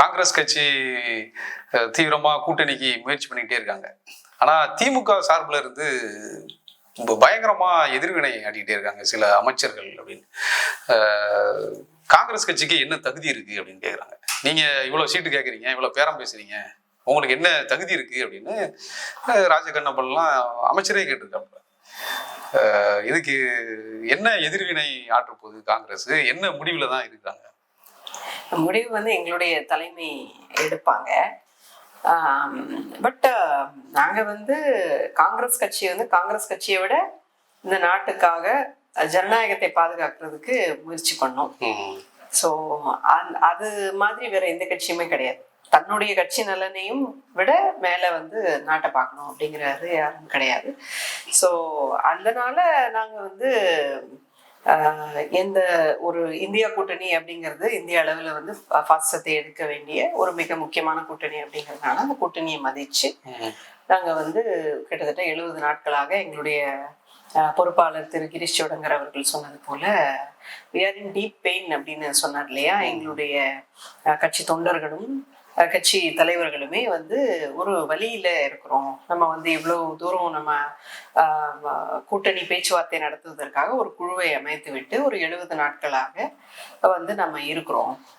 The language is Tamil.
காங்கிரஸ் கட்சி தீவிரமா கூட்டணிக்கு முயற்சி பண்ணிக்கிட்டே இருக்காங்க. ஆனா திமுக சார்பில் இருந்து பயங்கரமா எதிர்வினை ஆட்டிக்கிட்டே இருக்காங்க சில அமைச்சர்கள் அப்படின்னு. காங்கிரஸ் கட்சிக்கு என்ன தகுதி இருக்கு அப்படின்னு கேட்குறாங்க. நீங்க இவ்வளவு சீட்டு கேட்குறீங்க, இவ்வளவு பேரம் பேசுறீங்க, உங்களுக்கு என்ன தகுதி இருக்கு அப்படின்னு ராஜகண்ணப்பன்லாம் அமைச்சரே கேட்டிருக்காங்க. இதுக்கு என்ன எதிர்வினை ஆற்ற போகுது காங்கிரஸ்? என்ன முடிவுல தான் இருக்காங்க? முடிவு வந்து எங்களுடைய தலைமை எடுப்பாங்க. பட் நாங்க வந்து காங்கிரஸ் கட்சியை விட இந்த நாட்டுக்காக ஜனநாயகத்தை பாதுகாக்கிறதுக்கு முயற்சி பண்ணோம். ஸோ அது மாதிரி வேற எந்த கட்சியுமே கிடையாது. தன்னுடைய கட்சி நலனையும் விட மேல வந்து நாட்டை பார்க்கணும் அப்படிங்கிறது யாரும் கிடையாது. ஸோ அதனால நாங்க வந்து எந்த ஒரு இந்தியா கூட்டணி அப்படிங்கிறது இந்திய அளவில் வந்து பாசத்தை எடுக்க வேண்டிய ஒரு மிக முக்கியமான கூட்டணி அப்படிங்கிறதுனால அந்த கூட்டணியை மதிச்சு நாங்கள் வந்து கிட்டத்தட்ட 70 நாட்களாக எங்களுடைய பொறுப்பாளர் திரு கிரீஷ் சோடங்கர் அவர்கள் சொன்னது போல we are in deep pain அப்படின்னு சொன்னார் இல்லையா. எங்களுடைய கட்சி தொண்டர்களும் கட்சி தலைவர்களுமே வந்து ஒரு வழியில இருக்கிறோம். நம்ம வந்து இவ்வளவு தூரம் நம்ம கூட்டணி பேச்சுவார்த்தை நடத்துவதற்காக ஒரு குழுவை அமைத்து விட்டு ஒரு 70 நாட்களாக வந்து நம்ம இருக்கிறோம்.